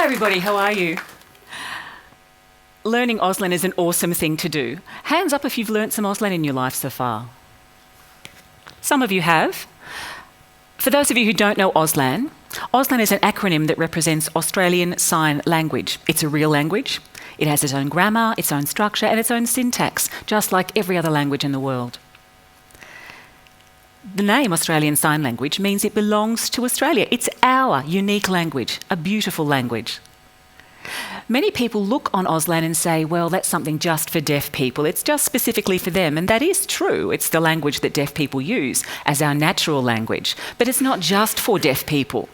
Hi everybody, how are you? Learning Auslan is an awesome thing to do. Hands up if you've learnt some Auslan in your life so far. Some of you have. For those of you who don't know Auslan, Auslan is an acronym that represents Australian Sign Language. It's a real language. It has its own grammar, its own structure and its own syntax, just like every other language in the world. The name Australian Sign Language means it belongs to Australia. It's our unique language, a beautiful language. Many people look on Auslan and say, well, that's something just for deaf people. It's just specifically for them. And that is true. It's the language that deaf people use as our natural language. But it's not just for deaf people.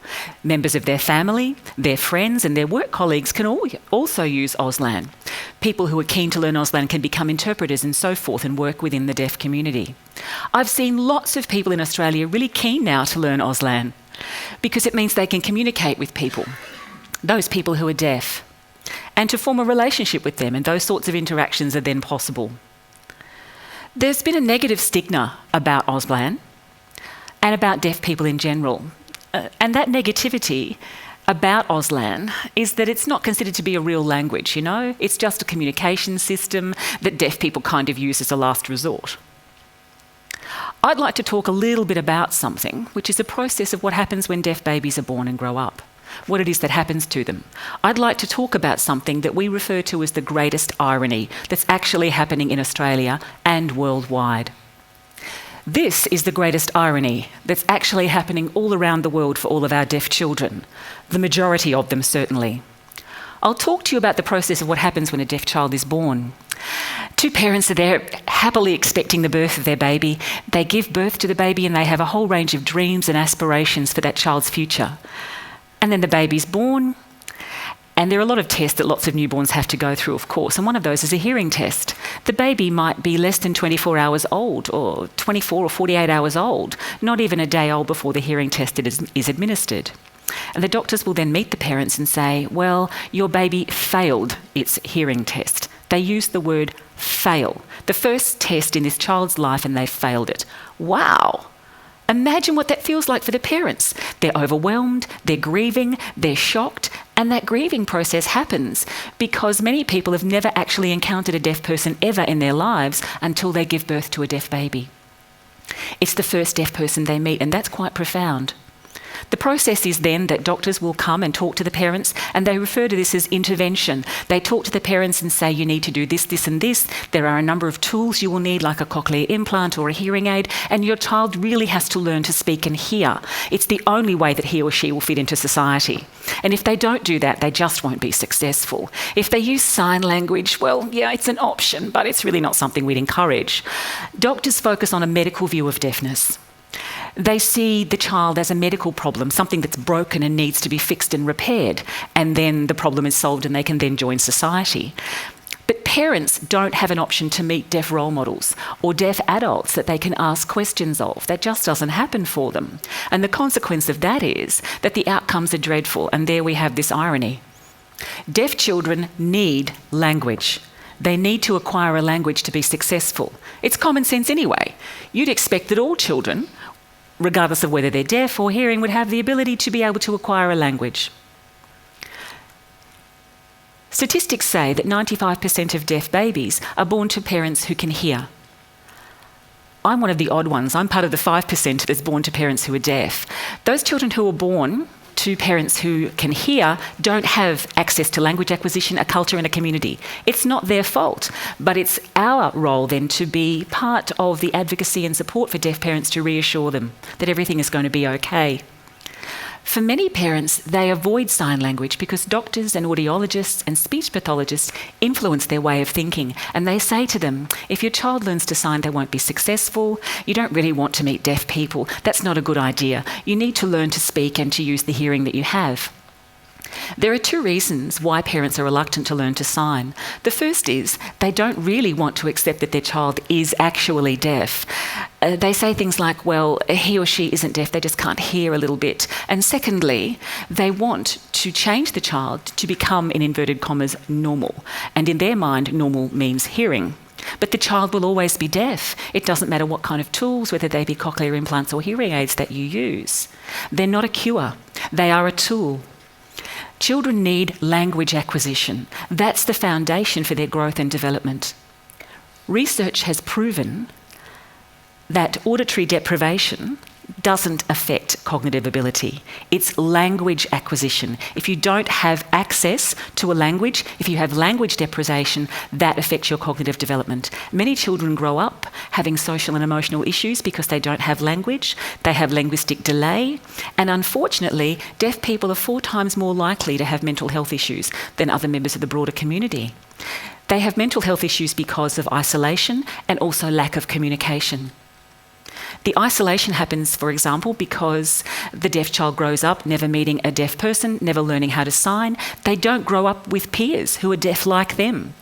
Members of their family, their friends and their work colleagues can also use Auslan. People who are keen to learn Auslan can become interpreters and so forth and work within the deaf community. I've seen lots of people in Australia really keen now to learn Auslan because it means they can communicate with people, those people who are deaf, and to form a relationship with them, and those sorts of interactions are then possible. There's been a negative stigma about Auslan and about deaf people in general. And that negativity about Auslan is that it's not considered to be a real language, you know? It's just a communication system that deaf people kind of use as a last resort. I'd like to talk a little bit about something, which is a process of what happens when deaf babies are born and grow up, what it is that happens to them. I'd like to talk about something that we refer to as the greatest irony that's actually happening in Australia and worldwide. This is the greatest irony that's actually happening all around the world for all of our deaf children, the majority of them certainly. I'll talk to you about the process of what happens when a deaf child is born. Two parents are there happily expecting the birth of their baby. They give birth to the baby and they have a whole range of dreams and aspirations for that child's future. And then the baby's born, and there are a lot of tests that lots of newborns have to go through, of course, and one of those is a hearing test. The baby might be less than 24 hours old, or 24 or 48 hours old, not even a day old before the hearing test is administered. And the doctors will then meet the parents and say, well, your baby failed its hearing test. They use the word fail. The first test in this child's life and they failed it. Wow! Imagine what that feels like for the parents. They're overwhelmed, they're grieving, they're shocked, and that grieving process happens because many people have never actually encountered a deaf person ever in their lives until they give birth to a deaf baby. It's the first deaf person they meet, and that's quite profound. The process is then that doctors will come and talk to the parents, and they refer to this as intervention. They talk to the parents and say, you need to do this, this and this. There are a number of tools you will need, like a cochlear implant or a hearing aid, and your child really has to learn to speak and hear. It's the only way that he or she will fit into society. And if they don't do that, they just won't be successful. If they use sign language, well, yeah, it's an option, but it's really not something we'd encourage. Doctors focus on a medical view of deafness. They see the child as a medical problem, something that's broken and needs to be fixed and repaired, and then the problem is solved and they can then join society. But parents don't have an option to meet deaf role models or deaf adults that they can ask questions of. That just doesn't happen for them. And the consequence of that is that the outcomes are dreadful, and there we have this irony. Deaf children need language. They need to acquire a language to be successful. It's common sense anyway. You'd expect that all children, regardless of whether they're deaf or hearing, would have the ability to be able to acquire a language. Statistics say that 95% of deaf babies are born to parents who can hear. I'm one of the odd ones. I'm part of the 5% that's born to parents who are deaf. Those children who are born to parents who can hear don't have access to language acquisition, a culture and a community. It's not their fault, but it's our role then to be part of the advocacy and support for deaf parents to reassure them that everything is going to be okay. For many parents, they avoid sign language because doctors and audiologists and speech pathologists influence their way of thinking, and they say to them, if your child learns to sign, they won't be successful. You don't really want to meet deaf people. That's not a good idea. You need to learn to speak and to use the hearing that you have. There are two reasons why parents are reluctant to learn to sign. The first is they don't really want to accept that their child is actually deaf. They say things like, well, he or she isn't deaf, they just can't hear a little bit. And secondly, they want to change the child to become, in inverted commas, normal. And in their mind, normal means hearing. But the child will always be deaf. It doesn't matter what kind of tools, whether they be cochlear implants or hearing aids that you use. They're not a cure. They are a tool. Children need language acquisition. That's the foundation for their growth and development. Research has proven that auditory deprivation doesn't affect cognitive ability. It's language acquisition. If you don't have access to a language, if you have language deprivation, that affects your cognitive development. Many children grow up having social and emotional issues because they don't have language, they have linguistic delay, and unfortunately, deaf people are 4 times more likely to have mental health issues than other members of the broader community. They have mental health issues because of isolation and also lack of communication. The isolation happens, for example, because the deaf child grows up never meeting a deaf person, never learning how to sign. They don't grow up with peers who are deaf like them.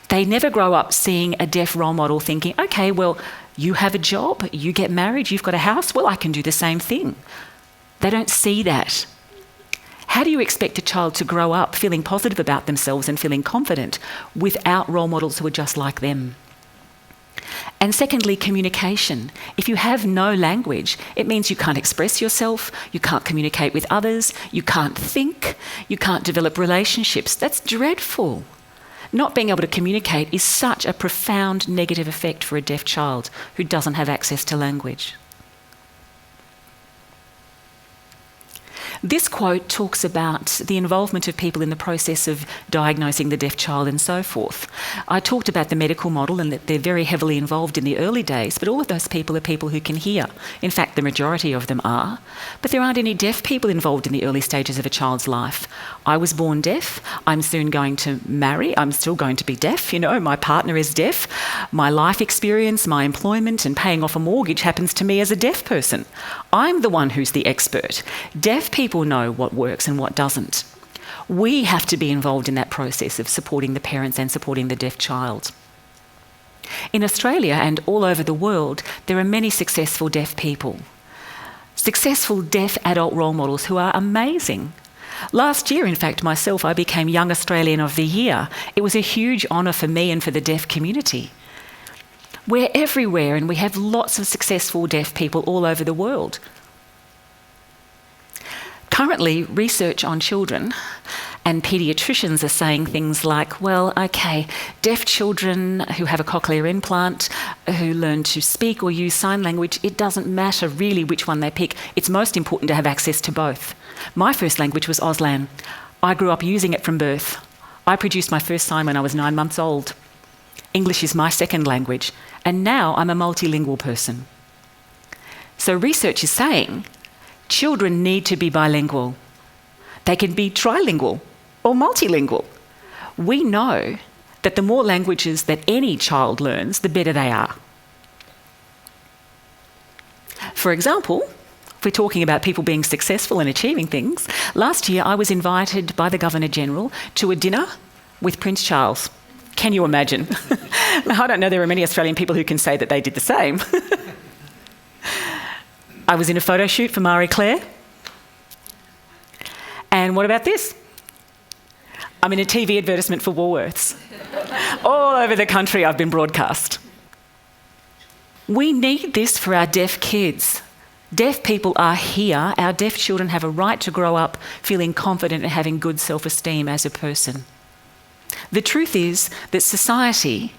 They never grow up seeing a deaf role model thinking, okay, well, you have a job, you get married, you've got a house, well, I can do the same thing. They don't see that. How do you expect a child to grow up feeling positive about themselves and feeling confident without role models who are just like them? And secondly, communication. If you have no language, it means you can't express yourself, you can't communicate with others, you can't think, you can't develop relationships. That's dreadful. Not being able to communicate is such a profound negative effect for a deaf child who doesn't have access to language. This quote talks about the involvement of people in the process of diagnosing the deaf child and so forth. I talked about the medical model and that they're very heavily involved in the early days, but all of those people are people who can hear. In fact, the majority of them are. But there aren't any deaf people involved in the early stages of a child's life. I was born deaf. I'm soon going to marry. I'm still going to be deaf. You know, my partner is deaf. My life experience, my employment and paying off a mortgage happens to me as a deaf person. I'm the one who's the expert. Deaf people know what works and what doesn't. We have to be involved in that process of supporting the parents and supporting the deaf child. In Australia and all over the world, there are many successful deaf people. Successful deaf adult role models who are amazing. Last year, in fact, myself, I became Young Australian of the Year. It was a huge honour for me and for the deaf community. We're everywhere and we have lots of successful deaf people all over the world. Currently, research on children and paediatricians are saying things like, well, okay, deaf children who have a cochlear implant, who learn to speak or use sign language, it doesn't matter really which one they pick. It's most important to have access to both. My first language was Auslan. I grew up using it from birth. I produced my first sign when I was 9 months old. English is my second language, and now I'm a multilingual person. So research is saying children need to be bilingual. They can be trilingual or multilingual. We know that the more languages that any child learns, the better they are. For example, if we're talking about people being successful and achieving things, last year I was invited by the Governor-General to a dinner with Prince Charles. Can you imagine? I don't know there are many Australian people who can say that they did the same. I was in a photo shoot for Marie Claire. And what about this? I'm in a TV advertisement for Woolworths. All over the country I've been broadcast. We need this for our deaf kids. Deaf people are here. Our deaf children have a right to grow up feeling confident and having good self-esteem as a person. The truth is that society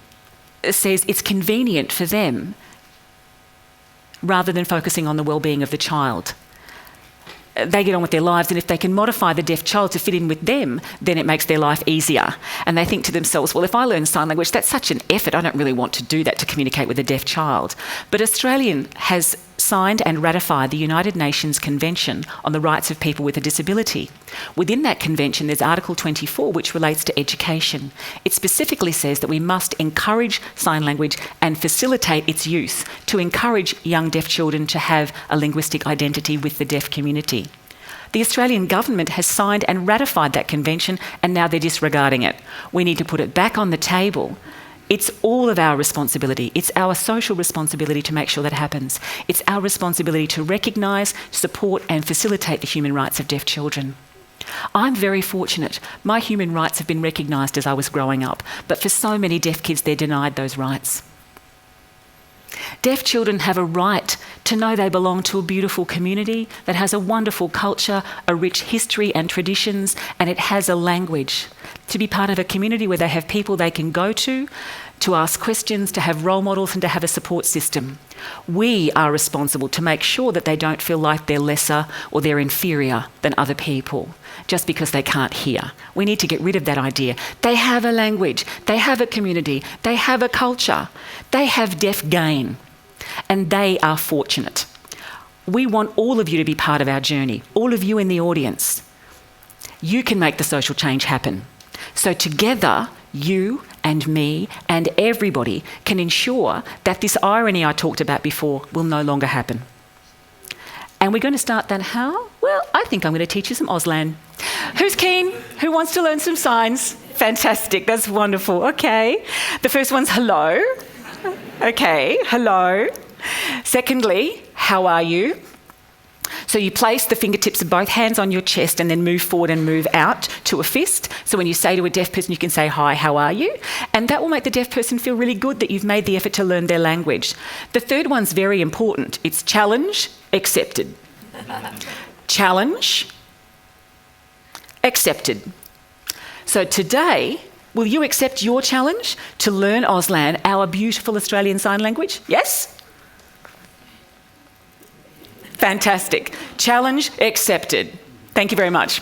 says it's convenient for them rather than focusing on the well-being of the child. They get on with their lives, and if they can modify the deaf child to fit in with them, then it makes their life easier. And they think to themselves, well, if I learn sign language, that's such an effort. I don't really want to do that to communicate with a deaf child. But Australia has signed and ratified the United Nations Convention on the Rights of People with a Disability. Within that convention, there's Article 24, which relates to education. It specifically says that we must encourage sign language and facilitate its use to encourage young deaf children to have a linguistic identity with the deaf community. The Australian government has signed and ratified that convention, and now they're disregarding it. We need to put it back on the table. It's all of our responsibility. It's our social responsibility to make sure that happens. It's our responsibility to recognise, support and facilitate the human rights of deaf children. I'm very fortunate. My human rights have been recognised as I was growing up, but for so many deaf kids, they're denied those rights. Deaf children have a right to know they belong to a beautiful community that has a wonderful culture, a rich history and traditions, and it has a language. To be part of a community where they have people they can go to ask questions, to have role models and to have a support system. We are responsible to make sure that they don't feel like they're lesser or they're inferior than other people just because they can't hear. We need to get rid of that idea. They have a language, they have a community, they have a culture, they have deaf gain, and they are fortunate. We want all of you to be part of our journey, all of you in the audience. You can make the social change happen. So together, you and me and everybody can ensure that this irony I talked about before will no longer happen. And we're going to start that how? Well, I think I'm going to teach you some Auslan. Who's keen? Who wants to learn some signs? Fantastic, that's wonderful. Okay, the first one's hello. Okay, hello. Secondly, how are you? So you place the fingertips of both hands on your chest and then move forward and move out to a fist. So when you say to a deaf person, you can say, hi, how are you? And that will make the deaf person feel really good that you've made the effort to learn their language. The third one's very important. It's challenge, accepted. Challenge, accepted. So today, will you accept your challenge to learn Auslan, our beautiful Australian Sign Language? Yes? Fantastic. Challenge accepted. Thank you very much.